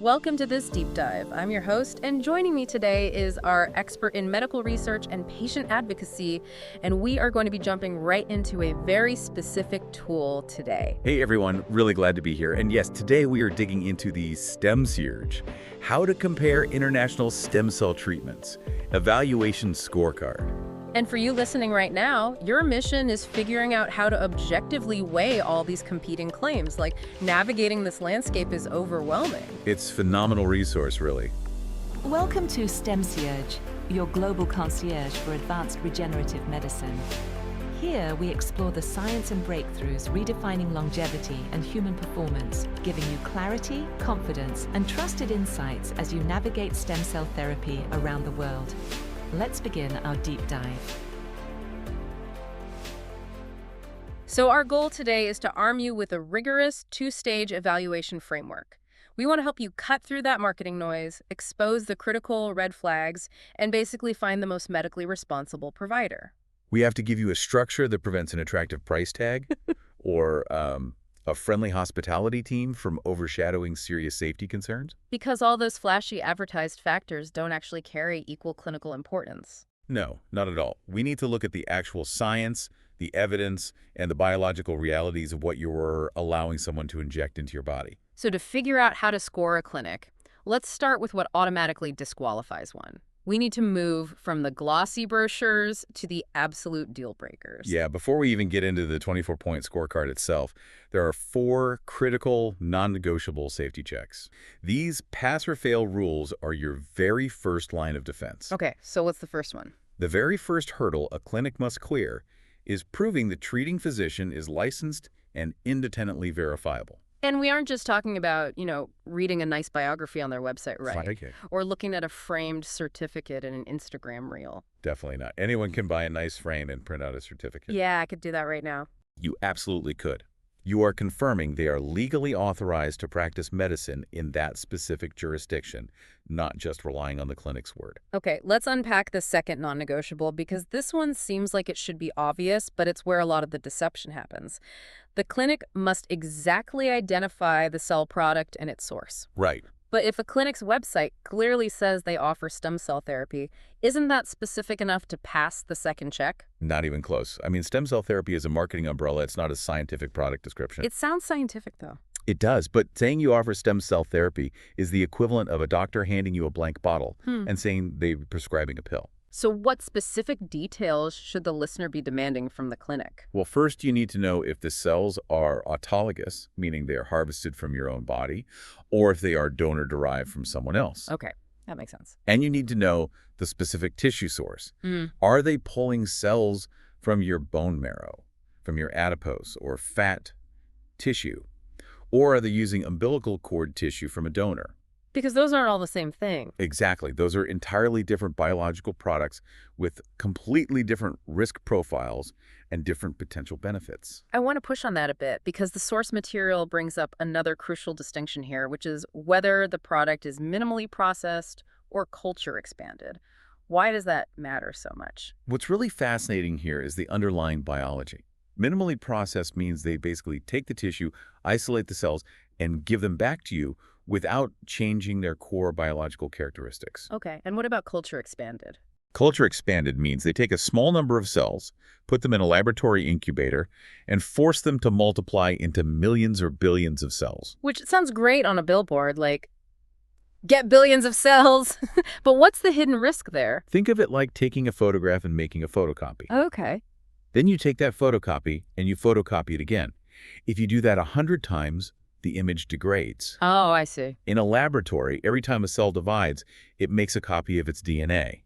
Welcome to this deep dive. I'm your host, and joining me today is our expert in medical research and patient advocacy, and we are going to be jumping right into a very specific tool today. Hey everyone, really glad to be here. And yes, today we are digging into the STEMCIERGE, how to compare international stem cell treatments, evaluation scorecard. And for you listening right now, your mission is figuring out how to objectively weigh all these competing claims. Like, navigating this landscape is overwhelming. It's a phenomenal resource, really. Welcome to STEMCIERGE, your global concierge for advanced regenerative medicine. Here, we explore the science and breakthroughs redefining longevity and human performance, giving you clarity, confidence, and trusted insights as you navigate stem cell therapy around the world. Let's begin our deep dive. So our goal today is to arm you with a rigorous two-stage evaluation framework. We want to help you cut through that marketing noise, expose the critical red flags, and basically find the most medically responsible provider. We have to give you a structure that prevents an attractive price tag or a friendly hospitality team from overshadowing serious safety concerns. Because all those flashy advertised factors don't actually carry equal clinical importance. No, not at all. We need to look at the actual science, the evidence, and the biological realities of what you're allowing someone to inject into your body. So to figure out how to score a clinic, let's start with what automatically disqualifies one. We need to move from the glossy brochures to the absolute deal breakers. Yeah, before we even get into the 24-point scorecard itself, there are 4 critical, non-negotiable safety checks. These pass or fail rules are your very first line of defense. Okay, so what's the first one? The very first hurdle a clinic must clear is proving the treating physician is licensed and independently verifiable. And we aren't just talking about, reading a nice biography on their website, right? Okay. Or looking at a framed certificate in an Instagram reel. Definitely not. Anyone can buy a nice frame and print out a certificate. Yeah, I could do that right now. You absolutely could. You are confirming they are legally authorized to practice medicine in that specific jurisdiction, not just relying on the clinic's word. Okay, let's unpack the second non-negotiable, because this one seems like it should be obvious, but it's where a lot of the deception happens. The clinic must exactly identify the cell product and its source. Right. But if a clinic's website clearly says they offer stem cell therapy, isn't that specific enough to pass the second check? Not even close. I mean, stem cell therapy is a marketing umbrella. It's not a scientific product description. It sounds scientific, though. It does, but saying you offer stem cell therapy is the equivalent of a doctor handing you a blank bottle and saying they're prescribing a pill. So what specific details should the listener be demanding from the clinic? Well, first you need to know if the cells are autologous, meaning they are harvested from your own body, or if they are donor-derived from someone else. Okay, that makes sense. And you need to know the specific tissue source. Are they pulling cells from your bone marrow, from your adipose or fat tissue? Or are they using umbilical cord tissue from a donor? Because those aren't all the same thing. Exactly. Those are entirely different biological products with completely different risk profiles and different potential benefits. I want to push on that a bit because the source material brings up another crucial distinction here, which is whether the product is minimally processed or culture expanded. Why does that matter so much? What's really fascinating here is the underlying biology. Minimally processed means they basically take the tissue, isolate the cells, and give them back to you without changing their core biological characteristics. Okay, and what about culture expanded? Culture expanded means they take a small number of cells, put them in a laboratory incubator, and force them to multiply into millions or billions of cells. Which sounds great on a billboard, like, get billions of cells. But what's the hidden risk there? Think of it like taking a photograph and making a photocopy. Okay. Then you take that photocopy and you photocopy it again. If you do that 100 times, the image degrades. Oh, I see. In a laboratory, every time a cell divides, it makes a copy of its DNA.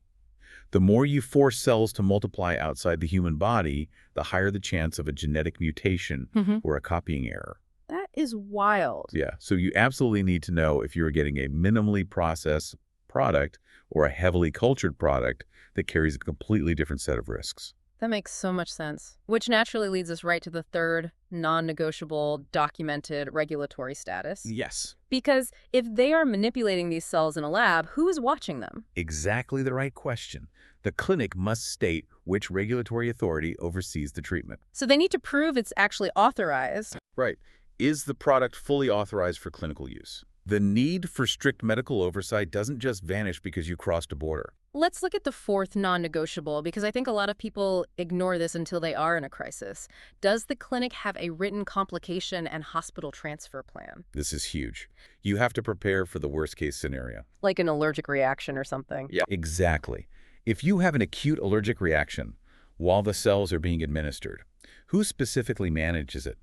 The more you force cells to multiply outside the human body, the higher the chance of a genetic mutation or a copying error. That is wild. Yeah, so you absolutely need to know if you're getting a minimally processed product or a heavily cultured product that carries a completely different set of risks. That makes so much sense. Which naturally leads us right to the third non-negotiable documented regulatory status. Yes. Because if they are manipulating these cells in a lab, who is watching them? Exactly the right question. The clinic must state which regulatory authority oversees the treatment. So they need to prove it's actually authorized. Right. Is the product fully authorized for clinical use? The need for strict medical oversight doesn't just vanish because you crossed a border. Let's look at the fourth non-negotiable, because I think a lot of people ignore this until they are in a crisis. Does the clinic have a written complication and hospital transfer plan? This is huge. You have to prepare for the worst-case scenario. Like an allergic reaction or something. Yeah, exactly. If you have an acute allergic reaction while the cells are being administered, who specifically manages it?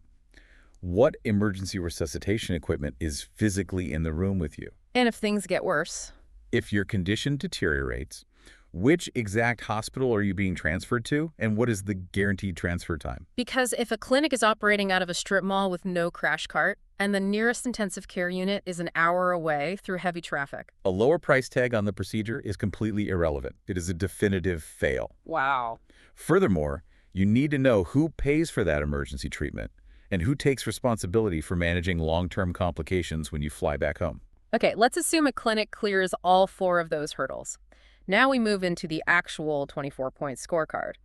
What emergency resuscitation equipment is physically in the room with you? And if things get worse? If your condition deteriorates, which exact hospital are you being transferred to, and what is the guaranteed transfer time? Because if a clinic is operating out of a strip mall with no crash cart, and the nearest intensive care unit is an hour away through heavy traffic. A lower price tag on the procedure is completely irrelevant. It is a definitive fail. Wow. Furthermore, you need to know who pays for that emergency treatment and who takes responsibility for managing long-term complications when you fly back home. Okay, let's assume a clinic clears all four of those hurdles. Now we move into the actual 24-point scorecard.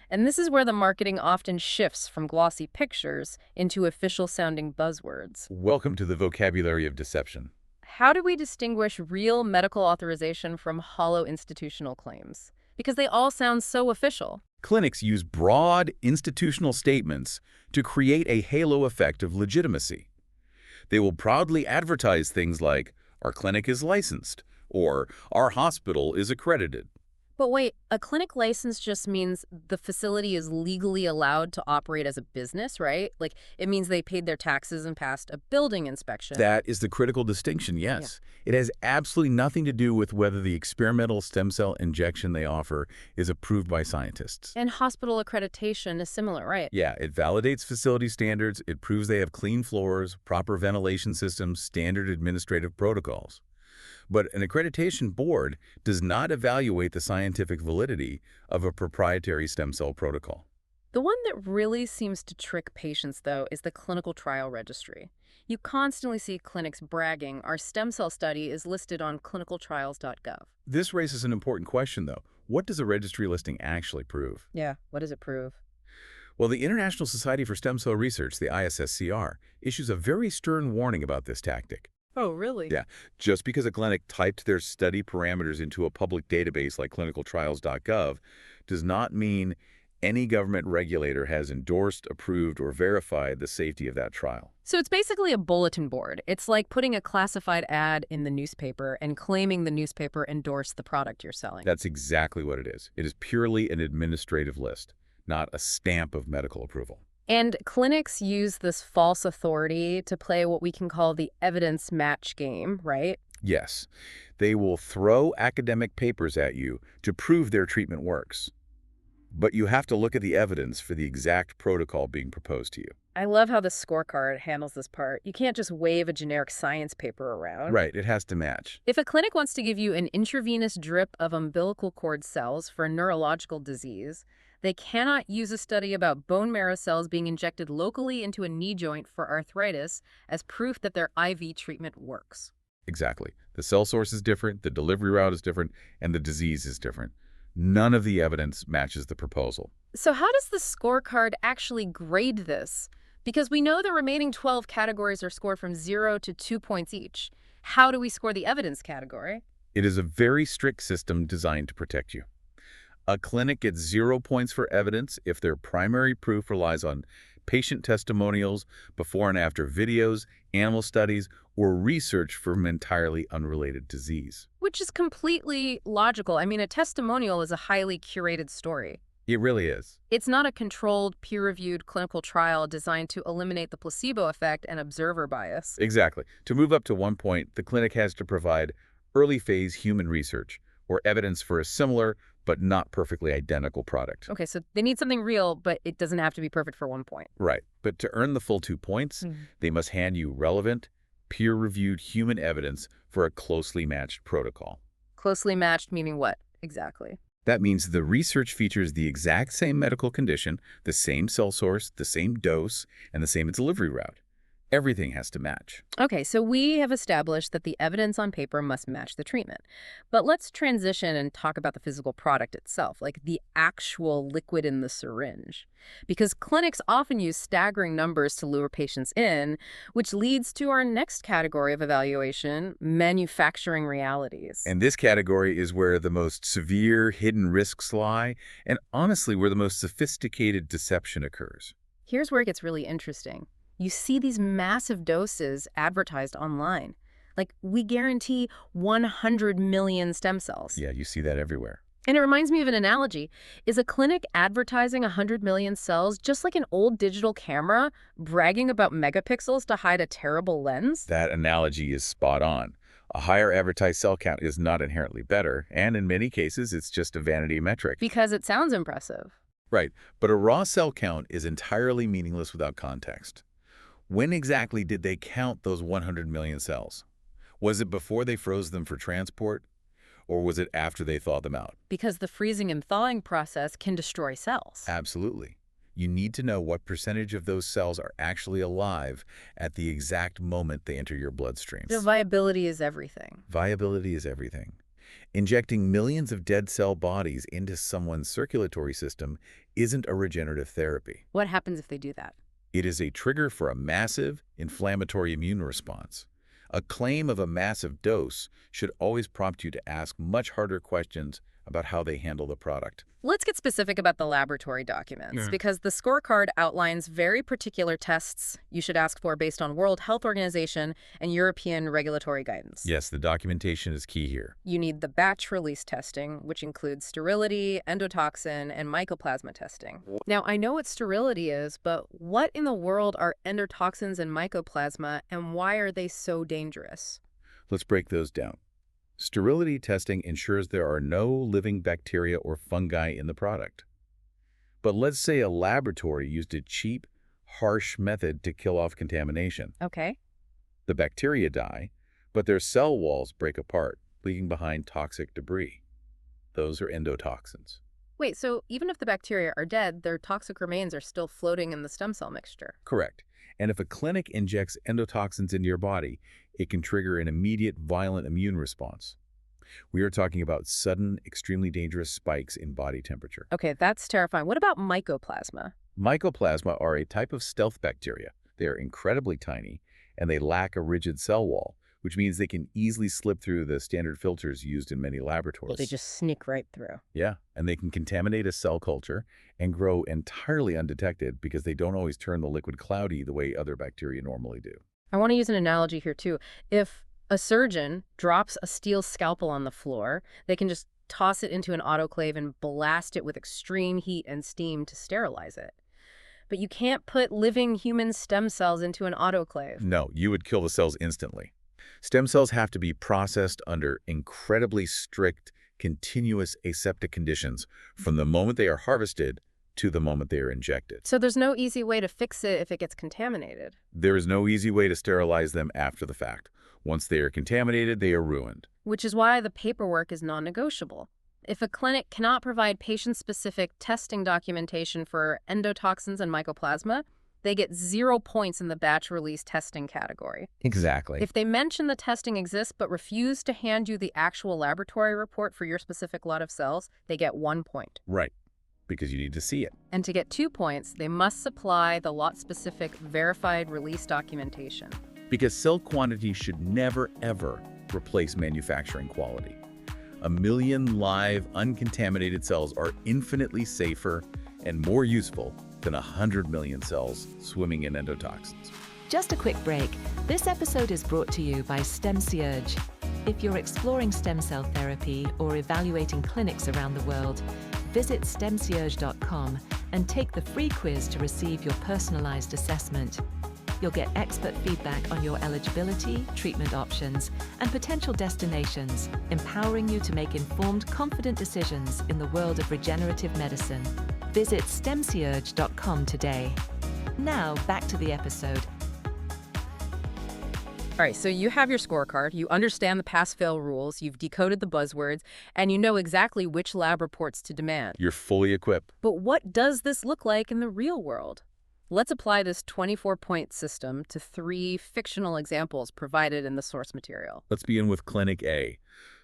And this is where the marketing often shifts from glossy pictures into official-sounding buzzwords. Welcome to the vocabulary of deception. How do we distinguish real medical authorization from hollow institutional claims? Because they all sound so official. Clinics use broad institutional statements to create a halo effect of legitimacy. They will proudly advertise things like, "Our clinic is licensed," or "Our hospital is accredited." But wait, a clinic license just means the facility is legally allowed to operate as a business, right? Like, it means they paid their taxes and passed a building inspection. That is the critical distinction, yes. Yeah. It has absolutely nothing to do with whether the experimental stem cell injection they offer is approved by scientists. And hospital accreditation is similar, right? Yeah, it validates facility standards, it proves they have clean floors, proper ventilation systems, standard administrative protocols. But an accreditation board does not evaluate the scientific validity of a proprietary stem cell protocol. The one that really seems to trick patients, though, is the clinical trial registry. You constantly see clinics bragging, "Our stem cell study is listed on clinicaltrials.gov. This raises an important question, though. What does a registry listing actually prove? Yeah, what does it prove? Well, the International Society for Stem Cell Research, the ISSCR, issues a very stern warning about this tactic. Oh, really? Yeah, just because a clinic typed their study parameters into a public database like clinicaltrials.gov does not mean any government regulator has endorsed, approved, or verified the safety of that trial. So it's basically a bulletin board. It's like putting a classified ad in the newspaper and claiming the newspaper endorsed the product you're selling. That's exactly what it is. It is purely an administrative list, not a stamp of medical approval. And clinics use this false authority to play what we can call the evidence match game, right? Yes. They will throw academic papers at you to prove their treatment works. But you have to look at the evidence for the exact protocol being proposed to you. I love how the scorecard handles this part. You can't just wave a generic science paper around. Right, it has to match. If a clinic wants to give you an intravenous drip of umbilical cord cells for a neurological disease, they cannot use a study about bone marrow cells being injected locally into a knee joint for arthritis as proof that their IV treatment works. Exactly. The cell source is different, the delivery route is different, and the disease is different. None of the evidence matches the proposal. So how does the scorecard actually grade this? Because we know the remaining 12 categories are scored from 0 to 2 points each. How do we score the evidence category? It is a very strict system designed to protect you. A clinic gets 0 points for evidence if their primary proof relies on patient testimonials, before and after videos, animal studies, or research from entirely unrelated disease. Which is completely logical. I mean, a testimonial is a highly curated story. It really is. It's not a controlled, peer-reviewed clinical trial designed to eliminate the placebo effect and observer bias. Exactly. To move up to 1 point, the clinic has to provide early-phase human research or evidence for a similar but not perfectly identical product. Okay, so they need something real, but it doesn't have to be perfect for 1 point. Right. But to earn the full 2 points, they must hand you relevant, peer-reviewed human evidence for a closely matched protocol. Closely matched meaning what exactly? That means the research features the exact same medical condition, the same cell source, the same dose, and the same delivery route. Everything has to match. Okay, so we have established that the evidence on paper must match the treatment. But let's transition and talk about the physical product itself, like the actual liquid in the syringe. Because clinics often use staggering numbers to lure patients in, which leads to our next category of evaluation, manufacturing realities. And this category is where the most severe hidden risks lie, and honestly, where the most sophisticated deception occurs. Here's where it gets really interesting. You see these massive doses advertised online. Like, we guarantee 100 million stem cells. Yeah, you see that everywhere. And it reminds me of an analogy. Is a clinic advertising 100 million cells just like an old digital camera bragging about megapixels to hide a terrible lens? That analogy is spot on. A higher advertised cell count is not inherently better, and in many cases, it's just a vanity metric. Because it sounds impressive. Right, but a raw cell count is entirely meaningless without context. When exactly did they count those 100 million cells? Was it before they froze them for transport, or was it after they thawed them out? Because the freezing and thawing process can destroy cells. Absolutely. You need to know what percentage of those cells are actually alive at the exact moment they enter your bloodstream. So viability is everything. Viability is everything. Injecting millions of dead cell bodies into someone's circulatory system isn't a regenerative therapy. What happens if they do that? It is a trigger for a massive inflammatory immune response. A claim of a massive dose should always prompt you to ask much harder questions about how they handle the product. Let's get specific about the laboratory documents, because the scorecard outlines very particular tests you should ask for based on World Health Organization and European regulatory guidance. Yes, the documentation is key here. You need the batch release testing, which includes sterility, endotoxin, and mycoplasma testing. Now, I know what sterility is, but what in the world are endotoxins and mycoplasma, and why are they so dangerous? Let's break those down. Sterility testing ensures there are no living bacteria or fungi in the product. But let's say a laboratory used a cheap, harsh method to kill off contamination. Okay. The bacteria die, but their cell walls break apart, leaving behind toxic debris. Those are endotoxins. Wait, so even if the bacteria are dead, their toxic remains are still floating in the stem cell mixture? Correct. And if a clinic injects endotoxins into your body, it can trigger an immediate violent immune response. We are talking about sudden, extremely dangerous spikes in body temperature. Okay, that's terrifying. What about mycoplasma? Mycoplasma are a type of stealth bacteria. They are incredibly tiny, and they lack a rigid cell wall, which means they can easily slip through the standard filters used in many laboratories. They just sneak right through. Yeah, and they can contaminate a cell culture and grow entirely undetected because they don't always turn the liquid cloudy the way other bacteria normally do. I want to use an analogy here, too. If a surgeon drops a steel scalpel on the floor, they can just toss it into an autoclave and blast it with extreme heat and steam to sterilize it. But you can't put living human stem cells into an autoclave. No, you would kill the cells instantly. Stem cells have to be processed under incredibly strict, continuous aseptic conditions from the moment they are harvested to the moment they are injected. So there's no easy way to fix it if it gets contaminated. There is no easy way to sterilize them after the fact. Once they are contaminated, they are ruined. Which is why the paperwork is non-negotiable. If a clinic cannot provide patient-specific testing documentation for endotoxins and mycoplasma, they get 0 points in the batch release testing category. Exactly. If they mention the testing exists but refuse to hand you the actual laboratory report for your specific lot of cells, they get 1 point. Right, because you need to see it. And to get 2 points, they must supply the lot-specific verified release documentation. Because cell quantity should never, ever replace manufacturing quality. 1 million live, uncontaminated cells are infinitely safer and more useful than 100 million cells swimming in endotoxins. Just a quick break. This episode is brought to you by STEMCIERGE. If you're exploring stem cell therapy or evaluating clinics around the world, visit STEMCIERGE.com and take the free quiz to receive your personalized assessment. You'll get expert feedback on your eligibility, treatment options, and potential destinations, empowering you to make informed, confident decisions in the world of regenerative medicine. Visit STEMCIERGE.com today. Now, back to the episode. All right, so you have your scorecard, you understand the pass-fail rules, you've decoded the buzzwords, and you know exactly which lab reports to demand. You're fully equipped. But what does this look like in the real world? Let's apply this 24-point system to 3 fictional examples provided in the source material. Let's begin with Clinic A.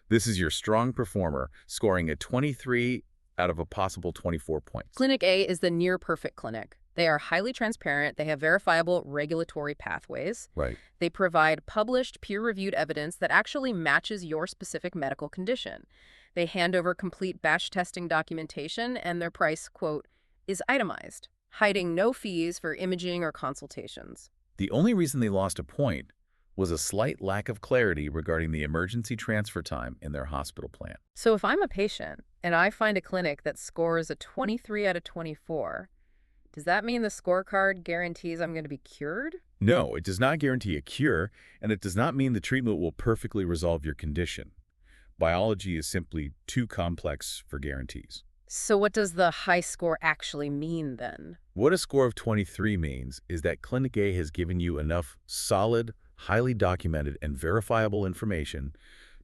This is your strong performer, scoring a 23 out of a possible 24 points. Clinic A is the near-perfect clinic. They are highly transparent. They have verifiable regulatory pathways. Right. They provide published, peer-reviewed evidence that actually matches your specific medical condition. They hand over complete batch testing documentation, and their price, quote, is itemized, hiding no fees for imaging or consultations. The only reason they lost a point was a slight lack of clarity regarding the emergency transfer time in their hospital plan. So if I'm a patient and I find a clinic that scores a 23 out of 24, does that mean the scorecard guarantees I'm going to be cured? No, it does not guarantee a cure, and it does not mean the treatment will perfectly resolve your condition. Biology is simply too complex for guarantees. So what does the high score actually mean then? What a score of 23 means is that Clinic A has given you enough solid, highly documented, and verifiable information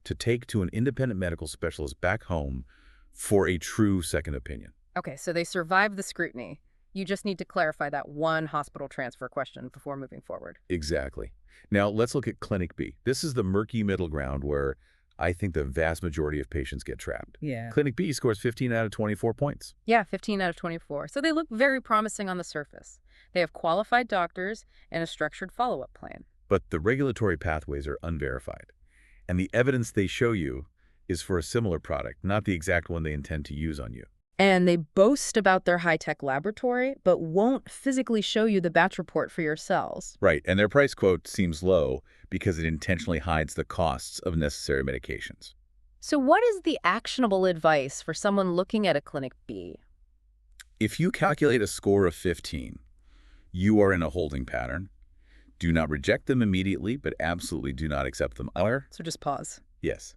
to take to an independent medical specialist back home for a true second opinion. Okay, so they survived the scrutiny. You just need to clarify that one hospital transfer question before moving forward. Exactly. Now, let's look at Clinic B. This is the murky middle ground where I think the vast majority of patients get trapped. Yeah. Clinic B scores 15 out of 24 points. Yeah, 15 out of 24. So they look very promising on the surface. They have qualified doctors and a structured follow-up plan. But the regulatory pathways are unverified, and the evidence they show you is for a similar product, not the exact one they intend to use on you. And they boast about their high-tech laboratory, but won't physically show you the batch report for your cells. Right, and their price quote seems low because it intentionally hides the costs of necessary medications. So what is the actionable advice for someone looking at a Clinic B? If you calculate a score of 15, you are in a holding pattern. Do not reject them immediately, but absolutely do not accept them either. So just pause. Yes.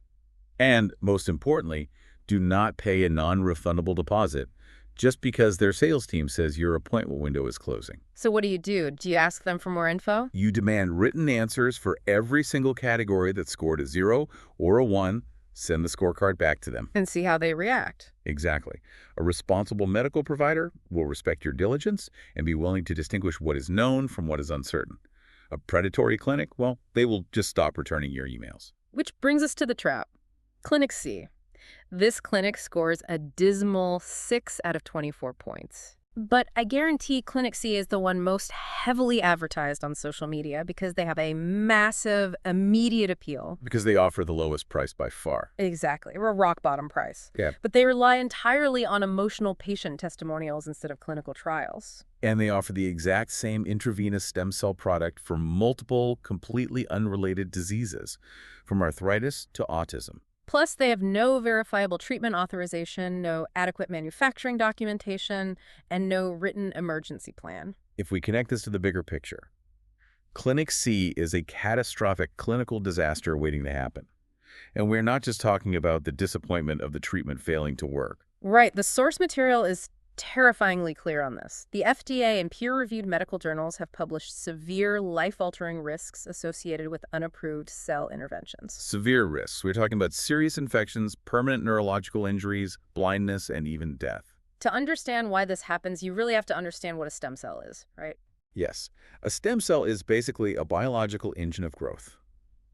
And most importantly, do not pay a non-refundable deposit just because their sales team says your appointment window is closing. So what do? Do you ask them for more info? You demand written answers for every single category that scored a 0 or a 1. Send the scorecard back to them. And see how they react. Exactly. A responsible medical provider will respect your diligence and be willing to distinguish what is known from what is uncertain. A predatory clinic, well, they will just stop returning your emails. Which brings us to the trap. Clinic C. This clinic scores a dismal 6 out of 24 points. But I guarantee Clinic C is the one most heavily advertised on social media because they have a massive, immediate appeal. Because they offer the lowest price by far. Exactly, or a rock-bottom price. Yeah. But they rely entirely on emotional patient testimonials instead of clinical trials. And they offer the exact same intravenous stem cell product for multiple, completely unrelated diseases, from arthritis to autism. Plus, they have no verifiable treatment authorization, no adequate manufacturing documentation, and no written emergency plan. If we connect this to the bigger picture, Clinic C is a catastrophic clinical disaster waiting to happen. And we're not just talking about the disappointment of the treatment failing to work. Right. The source material is terrifyingly clear on this. The FDA and peer-reviewed medical journals have published severe life-altering risks associated with unapproved cell interventions. Severe risks. We're talking about serious infections, permanent neurological injuries, blindness, and even death. To understand why this happens, you really have to understand what a stem cell is, right? Yes. A stem cell is basically a biological engine of growth.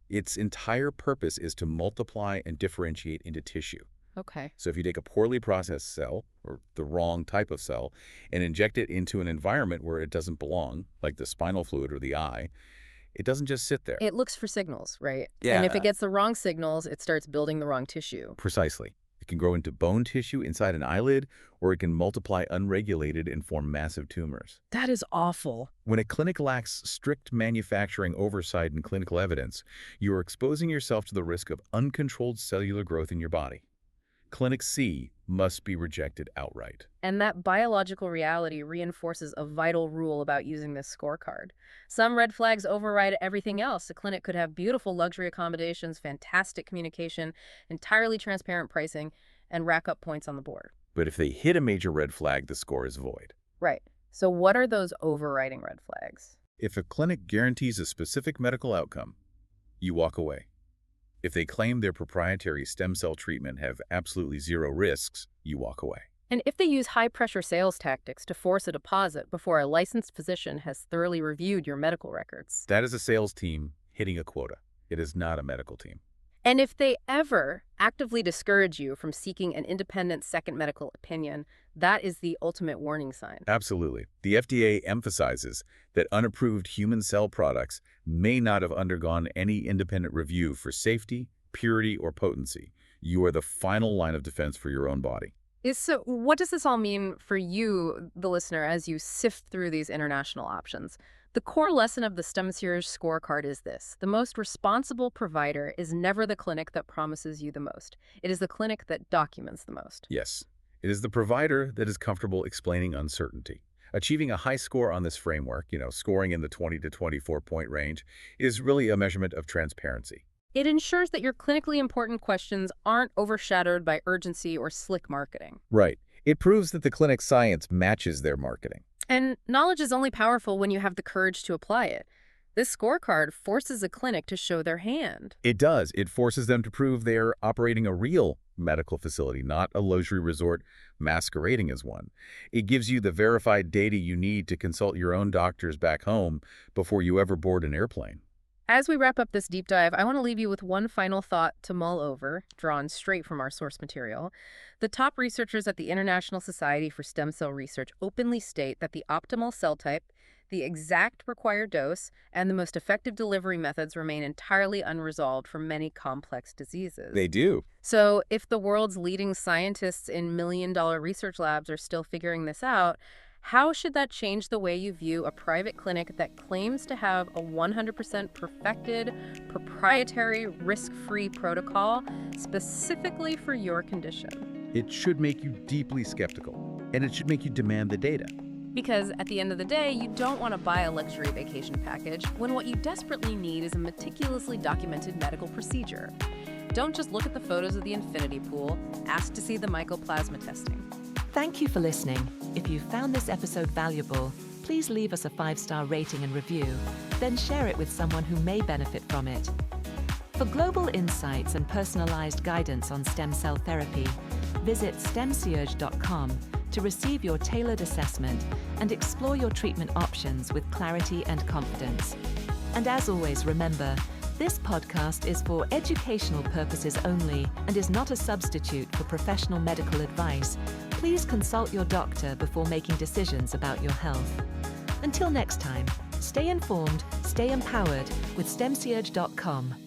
Its entire purpose is to multiply and differentiate into tissue. Okay. So if you take a poorly processed cell, or the wrong type of cell, and inject it into an environment where it doesn't belong, like the spinal fluid or the eye, it doesn't just sit there. It looks for signals, right? Yeah. And if it gets the wrong signals, it starts building the wrong tissue. Precisely. It can grow into bone tissue inside an eyelid, or it can multiply unregulated and form massive tumors. That is awful. When a clinic lacks strict manufacturing oversight and clinical evidence, you are exposing yourself to the risk of uncontrolled cellular growth in your body. Clinic C must be rejected outright. And that biological reality reinforces a vital rule about using this scorecard. Some red flags override everything else. A clinic could have beautiful luxury accommodations, fantastic communication, entirely transparent pricing, and rack up points on the board. But if they hit a major red flag, the score is void. Right. So what are those overriding red flags? If a clinic guarantees a specific medical outcome, you walk away. If they claim their proprietary stem cell treatment have absolutely zero risks, you walk away. And if they use high-pressure sales tactics to force a deposit before a licensed physician has thoroughly reviewed your medical records. That is a sales team hitting a quota. It is not a medical team. And if they ever actively discourage you from seeking an independent second medical opinion, that is the ultimate warning sign. Absolutely. The FDA emphasizes that unapproved human cell products may not have undergone any independent review for safety, purity, or potency. You are the final line of defense for your own body. So what does this all mean for you, the listener, as you sift through these international options? The core lesson of the STEMCIERGE scorecard is this: the most responsible provider is never the clinic that promises you the most. It is the clinic that documents the most. Yes, it is the provider that is comfortable explaining uncertainty. Achieving a high score on this framework, scoring in the 20 to 24 point range, is really a measurement of transparency. It ensures that your clinically important questions aren't overshadowed by urgency or slick marketing. Right. It proves that the clinic's science matches their marketing. And knowledge is only powerful when you have the courage to apply it. This scorecard forces a clinic to show their hand. It does. It forces them to prove they're operating a real medical facility, not a luxury resort masquerading as one. It gives you the verified data you need to consult your own doctors back home before you ever board an airplane. As we wrap up this deep dive, I want to leave you with one final thought to mull over, drawn straight from our source material. The top researchers at the International Society for Stem Cell Research openly state that the optimal cell type, the exact required dose, and the most effective delivery methods remain entirely unresolved for many complex diseases. They do. So if the world's leading scientists in million-dollar research labs are still figuring this out, how should that change the way you view a private clinic that claims to have a 100% perfected, proprietary, risk-free protocol specifically for your condition? It should make you deeply skeptical, and it should make you demand the data. Because at the end of the day, you don't want to buy a luxury vacation package when what you desperately need is a meticulously documented medical procedure. Don't just look at the photos of the infinity pool. Ask to see the mycoplasma testing. Thank you for listening. If you found this episode valuable, please leave us a 5-star rating and review, then share it with someone who may benefit from it. For global insights and personalized guidance on stem cell therapy, visit STEMCIERGE.com to receive your tailored assessment and explore your treatment options with clarity and confidence. And as always, remember, this podcast is for educational purposes only and is not a substitute for professional medical advice. Please consult your doctor before making decisions about your health. Until next time, stay informed, stay empowered with STEMCIERGE.com.